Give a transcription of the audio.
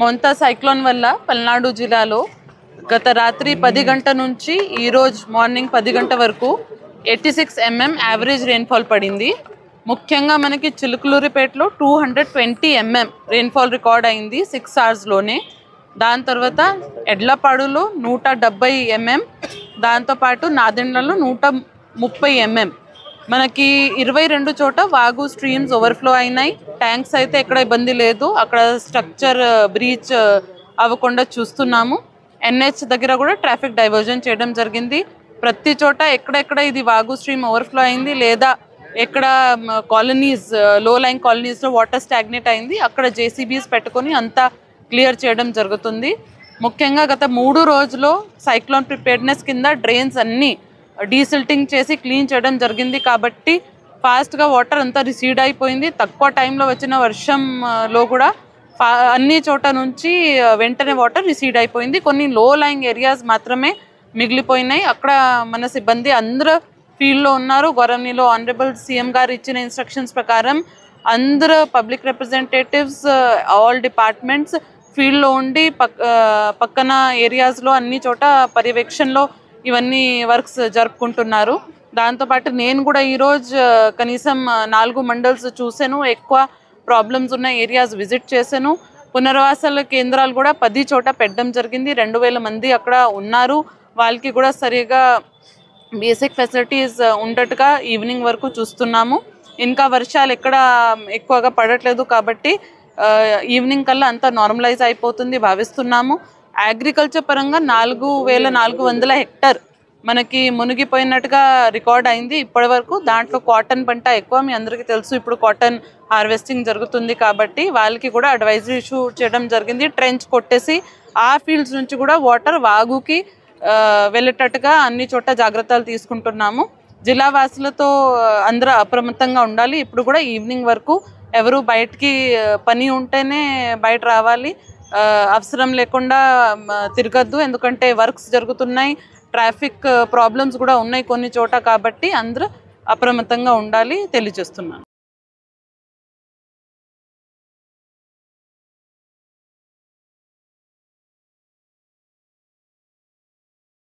Montha cyclone వల్ల పల్నాడు జిల్లాలో గత రాత్రి 10 గంటల నుంచి ఈరోజు మార్నింగ్ 10 గంటల వరకు 86 mm యావరేజ్ రెయిన్ఫాల్ పడింది. ముఖ్యంగా మనకి చిలుకలూరిపేటలో 220 mm రెయిన్ఫాల్ రికార్డ్ అయింది 6 అవర్స్లోనే. దాని తర్వాత ఎడ్లపాడులో 170 mm, దాంతోపాటు నాదెండ్లలో 130 mm. మనకి 22 చోట వాగు స్ట్రీమ్స్ ఓవర్ఫ్లో అయినాయి. ట్యాంక్స్ అయితే ఎక్కడ ఇబ్బంది లేదు, అక్కడ స్ట్రక్చర్ బ్రీచ్ అవ్వకుండా చూస్తున్నాము. NH దగ్గర కూడా ట్రాఫిక్ డైవర్జన్ చేయడం జరిగింది. ప్రతి చోట ఎక్కడెక్కడ ఇది వాగు స్ట్రీమ్ ఓవర్ఫ్లో అయింది లేదా ఎక్కడ కాలనీస్ లో లైన్ కాలనీస్లో వాటర్ స్టాగ్నేట్ అయింది అక్కడ JCBs పెట్టుకొని అంతా క్లియర్ చేయడం జరుగుతుంది. ముఖ్యంగా గత 3 రోజుల్లో సైక్లోన్ ప్రిపేర్డ్నెస్ కింద డ్రైన్స్ అన్నీ డీసిల్టింగ్ చేసి క్లీన్ చేయడం జరిగింది కాబట్టి ఫాస్ట్గా వాటర్ అంతా రిసీడ్ అయిపోయింది. తక్కువ టైంలో వచ్చిన వర్షంలో కూడా అన్ని చోట నుంచి వెంటనే వాటర్ రిసీడ్ అయిపోయింది. కొన్ని లో లైంగ్ ఏరియాస్ మాత్రమే మిగిలిపోయినాయి. అక్కడ మన సిబ్బంది అందరూ ఫీల్డ్లో ఉన్నారు. గౌరవనీయులు ఆనరబుల్ CM గారు ఇచ్చిన ఇన్స్ట్రక్షన్స్ ప్రకారం అందరూ పబ్లిక్ రిప్రజెంటేటివ్స్ ఆల్ డిపార్ట్మెంట్స్ ఫీల్డ్లో ఉండి పక్కన ఏరియాస్లో అన్ని చోట పర్యవేక్షణలో ఇవన్నీ వర్క్స్ జరుపుకుంటున్నారు. దాంతోపాటు నేను కూడా ఈరోజు కనీసం 4 మండల్స్ చూశాను. ఎక్కువ ప్రాబ్లమ్స్ ఉన్న ఏరియాస్ విజిట్ చేశాను. పునర్వాసాల కేంద్రాలు కూడా 10 చోట పెట్టడం జరిగింది. 2000 మంది అక్కడ ఉన్నారు. వాళ్ళకి కూడా సరిగా బేసిక్ ఫెసిలిటీస్ ఉండేట్టుగా ఈవినింగ్ వరకు చూస్తున్నాము. ఇంకా వర్షాలు ఎక్కడ ఎక్కువగా పడట్లేదు కాబట్టి ఈవినింగ్ కల్లా అంతా నార్మలైజ్ అయిపోతుంది భావిస్తున్నాము. అగ్రికల్చర్ పరంగా 4400 హెక్టర్ మనకి మునిగిపోయినట్టుగా రికార్డ్ అయింది ఇప్పటి వరకు. దాంట్లో కాటన్ పంట ఎక్కువ, మీ అందరికీ తెలుసు ఇప్పుడు కాటన్ హార్వెస్టింగ్ జరుగుతుంది కాబట్టి వాళ్ళకి కూడా అడ్వైజరీ ఇష్యూ చేయడం జరిగింది. ట్రెంచ్ కొట్టేసి ఆ ఫీల్డ్స్ నుంచి కూడా వాటర్ వాగుకి వెళ్ళేటట్టుగా అన్ని చోట్ల జాగ్రత్తలు తీసుకుంటున్నాము. జిల్లా వాసులతో అందరూ అప్రమత్తంగా ఉండాలి. ఇప్పుడు కూడా ఈవినింగ్ వరకు ఎవరు బయటికి పని ఉంటేనే బయట రావాలి, అవసరం లేకుండా తిరగద్దు. ఎందుకంటే వర్క్స్ జరుగుతున్నాయి, ట్రాఫిక్ ప్రాబ్లమ్స్ కూడా ఉన్నాయి కొన్ని చోట కాబట్టి అందరూ అప్రమత్తంగా ఉండాలి తెలియజేస్తున్నాను.